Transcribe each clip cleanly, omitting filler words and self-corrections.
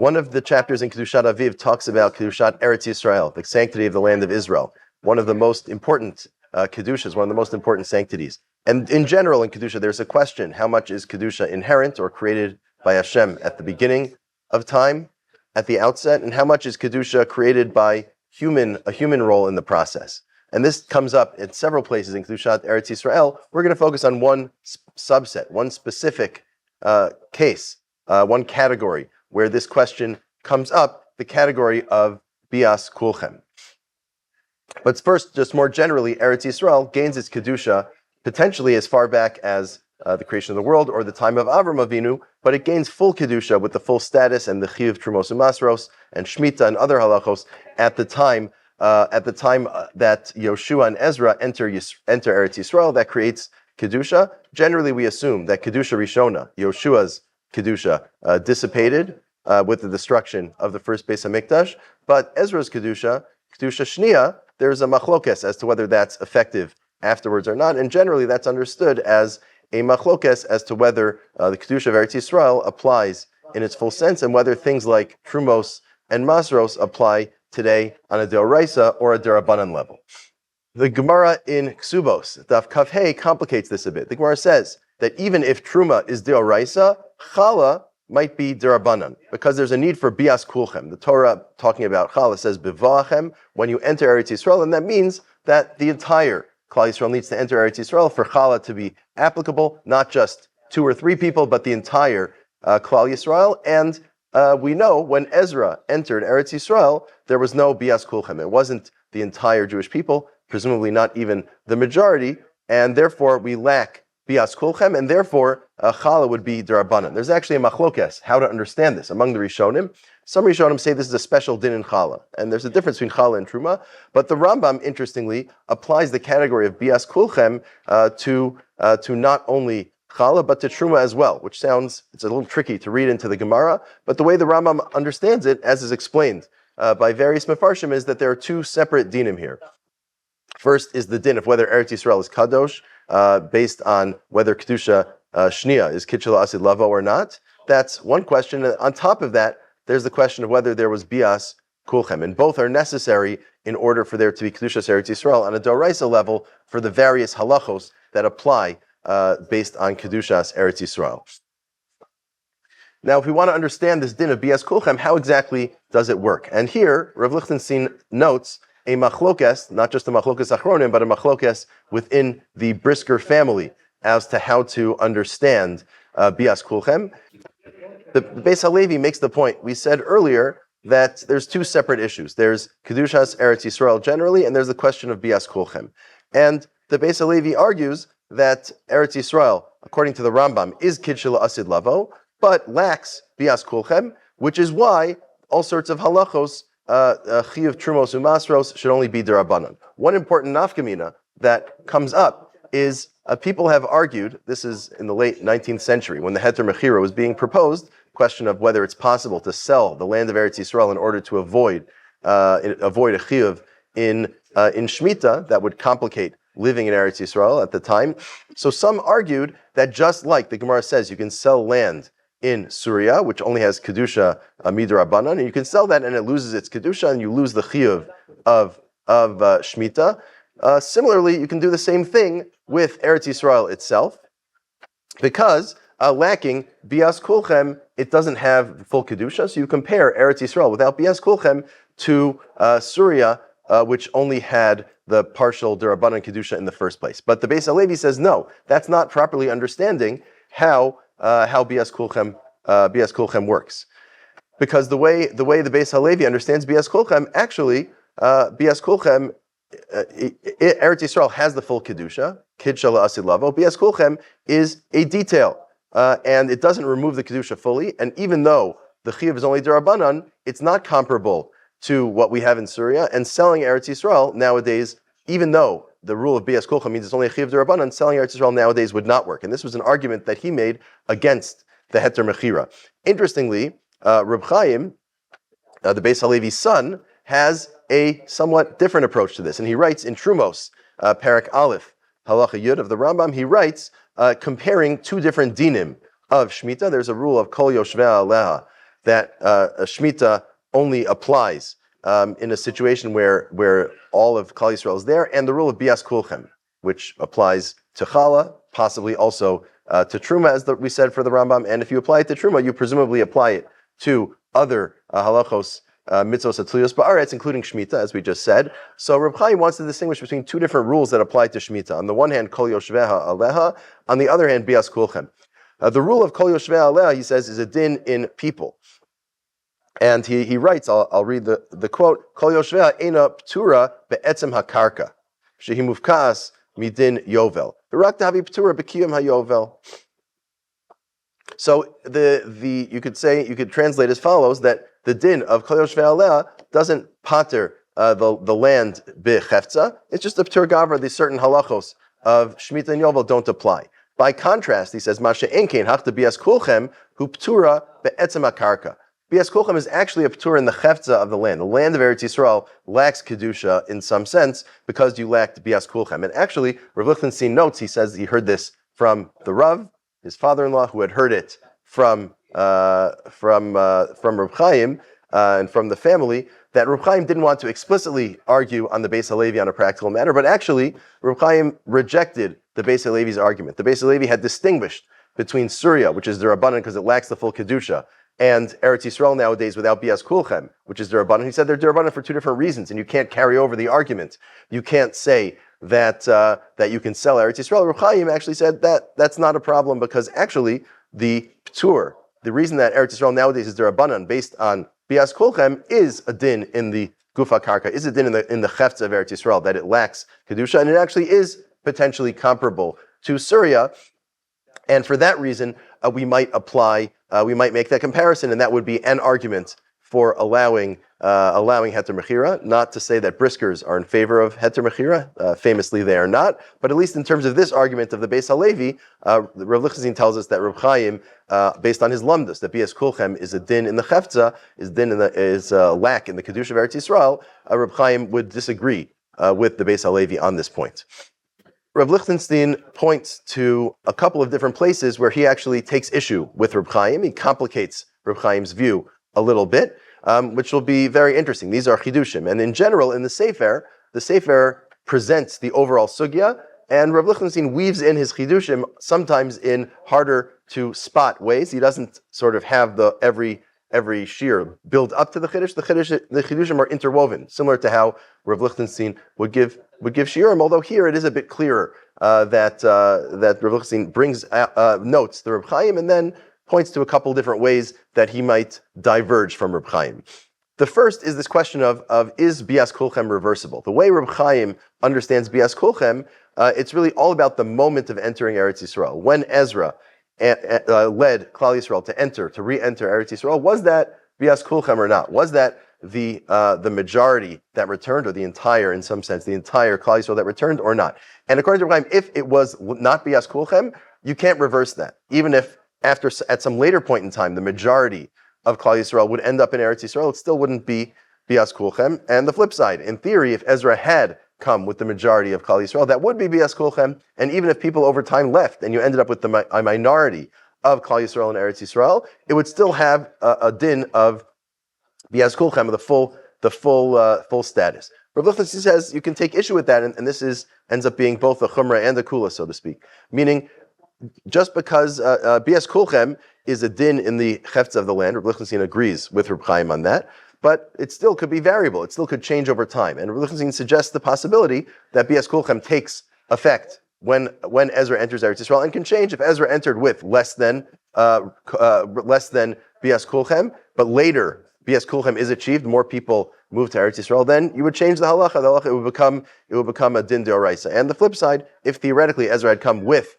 One of the chapters in Kedushat Aviv talks about Kedushat Eretz Yisrael, the sanctity of the land of Israel. One of the most important Kedushas, one of the most important sanctities. And in general, in Kedusha, there's a question: how much is Kedusha inherent or created by Hashem at the beginning of time, at the outset, and how much is Kedusha created by a human role in the process? And this comes up in several places in Kedushat Eretz Yisrael. We're going to focus on one subset, one specific case, one category where this question comes up, the category of bias kulchem. But first, just more generally, Eretz Yisrael gains its Kedusha potentially as far back as the creation of the world or the time of Avram Avinu, but it gains full Kedusha with the full status and the Chiyuv Trumos and Masros and Shemitah and other halachos at the time that Yoshua and Ezra enter Eretz Yisrael. That creates Kedusha. Generally, we assume that Kedusha Rishona, Yoshua's Kedusha, dissipated with the destruction of the first Beis HaMikdash, but Ezra's Kedusha Shnia, there's a machlokes as to whether that's effective afterwards or not, and generally that's understood as a machlokes as to whether the Kedusha of Eretz Yisrael applies in its full sense, and whether things like Trumos and Masros apply today on a Deoraisa or a Derabanan level. The Gemara in Ksubos, Daf Kaf Hey, complicates this a bit. The Gemara says that even if Truma is Deoraisa, Chala might be Derabanan, because there's a need for bias kulchem. The Torah, talking about Chala, says Bivachem, when you enter Eretz Yisrael, and that means that the entire Klal Yisrael needs to enter Eretz Yisrael for Chala to be applicable, not just 2 or 3 people, but the entire Klal Yisrael. And we know when Ezra entered Eretz Yisrael, there was no bias kulchem. It wasn't the entire Jewish people, presumably not even the majority, and therefore we lack bias kulchem, and therefore Chala would be derabanan. There's actually a machlokes how to understand this among the Rishonim. Some Rishonim say this is a special din in Chala, and there's a difference between Chala and Truma, but the Rambam, interestingly, applies the category of bias kulchem to not only Chala, but to Truma as well, which sounds, it's a little tricky to read into the Gemara, but the way the Rambam understands it, as is explained by various Mefarshim, is that there are 2 separate dinim here. First is the din of whether Eretz Yisrael is kadosh, based on whether Kedusha Shnia is Kitchel Asid Lavo or not. That's one question. And on top of that, there's the question of whether there was bias kulchem, and both are necessary in order for there to be Kedusha Eretz Yisrael on a Doraisa level for the various halachos that apply based on Kedushas Eretz Yisrael. Now, if we want to understand this din of bias kulchem, how exactly does it work? And here, Rav Lichtenstein notes a machlokes, not just a machlokes Achronim, but a machlokes within the Brisker family as to how to understand bias kulchem. The Beis HaLevi makes the point. We said earlier that there's 2 separate issues. There's Kedushas Eretz Yisrael generally, and there's the question of bias kulchem. And the Beis HaLevi argues that Eretz Yisrael, according to the Rambam, is Kitchel Asid Lavo, but lacks bias kulchem, which is why all sorts of halachos, Chiyuv Trumos Umasros, should only be derabanan. One important nafkamina that comes up is people have argued, this is in the late 19th century, when the Heter Mechira was being proposed, question of whether it's possible to sell the land of Eretz Yisrael in order to avoid a chiyuv in Shemitah that would complicate living in Eretz Yisrael at the time. So some argued that just like the Gemara says, you can sell land in Surya, which only has Kedusha Midrabanan, and you can sell that and it loses its Kedusha and you lose the chiyuv of Shemitah. Similarly, you can do the same thing with Eretz Yisrael itself, because lacking bias kulchem, it doesn't have the full Kedusha. So you compare Eretz Yisrael without bias kulchem to Surya, which only had the partial derabanan Kedusha in the first place. But the Beis HaLevi says, no, that's not properly understanding how bias kulchem works. Because the way the Beis HaLevi understands bias kulchem, actually, bias kulchem, Eretz Yisrael has the full Kedusha, Kid Shala Asid Lavo. Bias kulchem is a detail, and it doesn't remove the Kedusha fully, and even though the Chiyuv is only derabanan, it's not comparable to what we have in Syria, and selling Eretz Yisrael nowadays, even though the rule of bias kulchem means it's only a chiyuv derabanan, selling Eretz Yisrael nowadays would not work. And this was an argument that he made against the Heter Mechira. Interestingly, Reb Chaim, the Beis HaLevi's son, has a somewhat different approach to this. And he writes in Trumos, Parak Aleph, Halacha Yud of the Rambam, he writes, comparing 2 different dinim of Shemitah. There's a rule of Kol Yoshvei Aleha, that a Shemitah only applies in a situation where all of Klal Yisrael is there, and the rule of Bias Kulchem, which applies to Chala, possibly also to Truma, as we said for the Rambam. And if you apply it to Truma, you presumably apply it to other halachos, mitzvos atliyos ba'aretz, including Shemitah, as we just said. So Reb Chaim wants to distinguish between two different rules that apply to Shemitah. On the one hand, Kol Yoshveha Aleha. On the other hand, Bias Kulchem. The rule of Kol Yoshveha Aleha, he says, is a din in people. And he writes, I'll read the quote, Kol Yoshveha Eina Ptura Be'etzem HaKarka, Shehi Mufkas Midin Yovel. V'rak Tahavi Ptura Be'kiyum HaYovel. So you could translate as follows, that the din of Kol Yoshveha Aleha doesn't pater the land b'chefza. It's just a p'tur gavra. These certain halachos of Shemitah and Yovel don't apply. By contrast, he says, Mashe Enkein Hachta Bias Kulchem Hu Ptura Be'etzem HaKarka. Bias Kulchem is actually a p'tur in the chefza of the land. The land of Eretz Yisrael lacks Kedusha in some sense because you lacked Bias Kulchem. And actually, Rav Lichtenstein notes, he says he heard this from the Rav, his father-in-law, who had heard it from Reb Chaim and from the family, that Reb Chaim didn't want to explicitly argue on the Beis HaLevi on a practical matter, but actually Reb Chaim rejected the Beis HaLevi's argument. The Beis HaLevi had distinguished between Surya, which is D'Rabbanan because it lacks the full Kedusha, and Eretz Yisrael nowadays without Bias Kulchem, which is D'Rabbanan. He said they're D'Rabbanan for two different reasons, and you can't carry over the argument. You can't say that you can sell Eretz Yisrael. Reb Chaim actually said that's not a problem because actually the p'tur, the reason that Eretz Yisrael nowadays is D'Rabbanan based on Bias Kulchem is a din in the Gufa Karka, is a din in the chefza of Eretz Yisrael, that it lacks Kedusha, and it actually is potentially comparable to Surya. And for that reason, we might make that comparison, and that would be an argument for allowing heter mechira. Not to say that briskers are in favor of heter mechira. Famously, they are not. But at least in terms of this argument of the Beis HaLevi, Rav Lichtenstein tells us that Reb Chaim, based on his lumdus, that Bias Kulchem is a din in the chefza, is lack in the kedusha of Eretz Yisrael. Reb Chaim would disagree with the Beis HaLevi on this point. Rav Lichtenstein points to a couple of different places where he actually takes issue with Reb Chaim. He complicates Reb Chaim's view a little bit, which will be very interesting. These are chidushim. And in general, in the Sefer presents the overall sugya, and Rav Lichtenstein weaves in his chidushim sometimes in harder to spot ways. He doesn't sort of have every shir build up to the chiddush. The chidushim are interwoven, similar to how Rav Lichtenstein would give shiurim. Although here it is a bit clearer that Rav Lichtenstein brings notes the Reb Chaim and then points to a couple different ways that he might diverge from Reb Chaim. The first is this question of is Bias Kulchem reversible? The way Reb Chaim understands Bias Kulchem, it's really all about the moment of entering Eretz Yisrael. When Ezra led Klal Yisrael to re-enter Eretz Yisrael, was that Bias Kulchem or not? Was that the majority that returned, or the entire Klal Yisrael that returned, or not? And according to Reb Chaim, if it was not Bias Kulchem, you can't reverse that. Even if at some later point in time, the majority of Klal Yisrael would end up in Eretz Yisrael, it still wouldn't be Bias Kulchem. And the flip side, in theory, if Ezra had come with the majority of Klal Yisrael, that would be Bias Kulchem. And even if people over time left and you ended up with a minority of Klal Yisrael in Eretz Yisrael, it would still have a din of Bias Kulchem, the full status. Rav Lichtenstein says you can take issue with that, and this ends up being both a chumrah and a kula, so to speak. Meaning, just because Bias Kulchem is a din in the chefza of the land, Rav Lichtenstein agrees with Reb Chaim on that, but it still could be variable. It still could change over time. And Rav Lichtenstein suggests the possibility that Bias Kulchem takes effect when Ezra enters Eretz Yisrael, and can change if Ezra entered with less than Bias Kulchem, but later Bias Kulchem is achieved, more people move to Eretz Yisrael, then you would change the halacha. The halacha it would become a din deoraisa. And the flip side, if theoretically Ezra had come with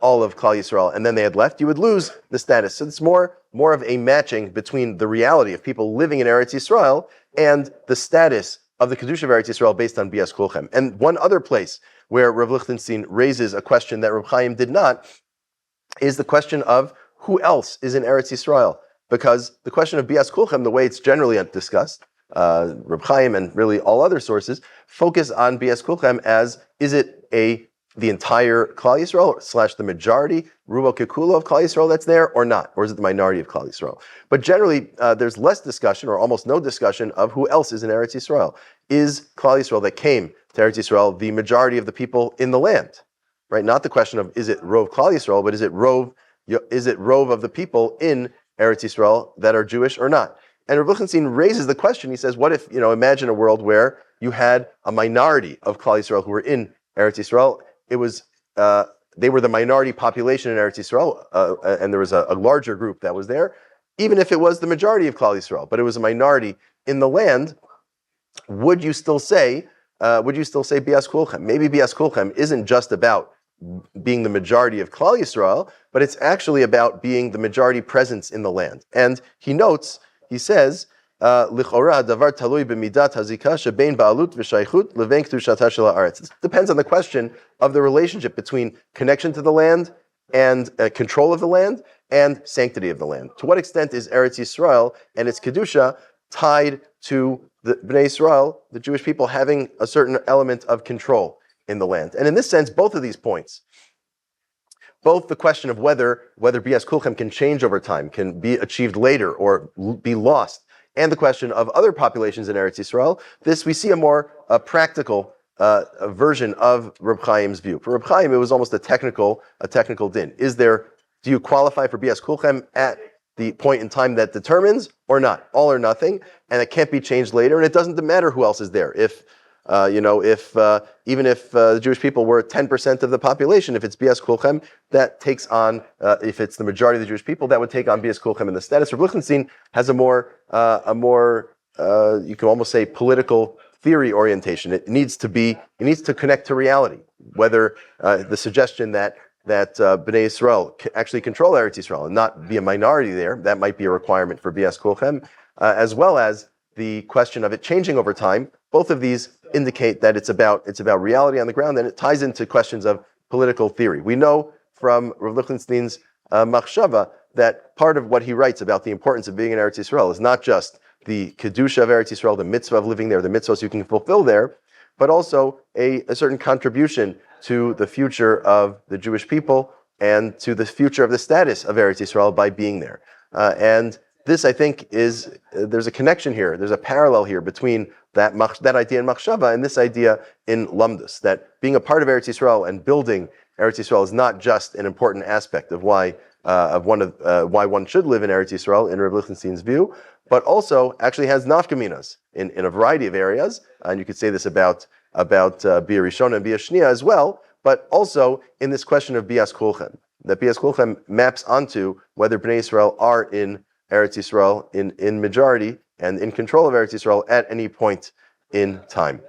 all of Klal Yisrael and then they had left, you would lose the status. So it's more of a matching between the reality of people living in Eretz Yisrael and the status of the Kedusha of Eretz Yisrael based on Bias Kulchem. And one other place where Rav Lichtenstein raises a question that Reb Chaim did not is the question of who else is in Eretz Yisrael. Because the question of Bias Kulchem, the way it's generally discussed, Reb Chaim and really all other sources focus on Bias Kulchem as, is it a the entire Klal Yisrael / the majority, Rubo Kikulo of Klal Yisrael that's there or not? Or is it the minority of Klal Yisrael? But generally, there's less discussion or almost no discussion of who else is in Eretz Yisrael. Is Klal Yisrael that came to Eretz Yisrael the majority of the people in the land? Right? Not the question of is it Rov Klal Yisrael, but is it Rov of the people in Eretz Yisrael that are Jewish or not? And Rav Lichtenstein raises the question. He says, what if, imagine a world where you had a minority of Klal Yisrael who were in Eretz Yisrael. It was they were the minority population in Eretz Yisrael, and there was a larger group that was there. Even if it was the majority of Klal Yisrael, but it was a minority in the land, would you still say Bias Kulchem? Maybe Bias Kulchem isn't just about being the majority of Klal Yisrael, but it's actually about being the majority presence in the land. And he says, Lichora davar talui b'midat hazika shebein ba'alut v'shaychut levein kedushata shel haaretz. It depends on the question of the relationship between connection to the land and control of the land and sanctity of the land. To what extent is Eretz Yisrael and its kedusha tied to the Bnei Yisrael, the Jewish people, having a certain element of control in the land? And in this sense, both of these points, both the question of whether Bias Kulchem can change over time, can be achieved later or be lost, and the question of other populations in Eretz Yisrael, this we see a more practical version of Reb Chaim's view. For Reb Chaim, it was almost a technical din. Do you qualify for Bias Kulchem at the point in time that determines or not? All or nothing, and it can't be changed later, and it doesn't matter who else is there. Even if the Jewish people were 10% of the population, if it's Bias Kulchem, that takes on, if it's the majority of the Jewish people, that would take on Bias Kulchem in the status. Rav Lichtenstein has a more you can almost say political theory orientation. It needs to connect to reality. Whether the suggestion that Bnei Yisrael actually control Eretz Yisrael and not be a minority there, that might be a requirement for Bias Kulchem, as well as the question of it changing over time. Both of these indicate that it's about reality on the ground, and it ties into questions of political theory. We know from Rav Lichtenstein's machshava that part of what he writes about the importance of being in Eretz Yisrael is not just the kedusha of Eretz Yisrael, the mitzvah of living there, the mitzvahs you can fulfill there, but also a certain contribution to the future of the Jewish people and to the future of the status of Eretz Yisrael by being there. And this, I think, there's a connection here. There's a parallel here between that idea in machshava and this idea in lamdus, that being a part of Eretz Yisrael and building Eretz Yisrael is not just an important aspect of why one should live in Eretz Yisrael in Rav Lichtenstein's view, but also actually has nafkaminas in a variety of areas. And you could say this about Bia Rishona and Bia Shnia as well, but also in this question of Bias Kulchem. That Bias Kulchem maps onto whether Bnei Yisrael are in Eretz Yisrael in majority and in control of Eretz Yisrael at any point in time.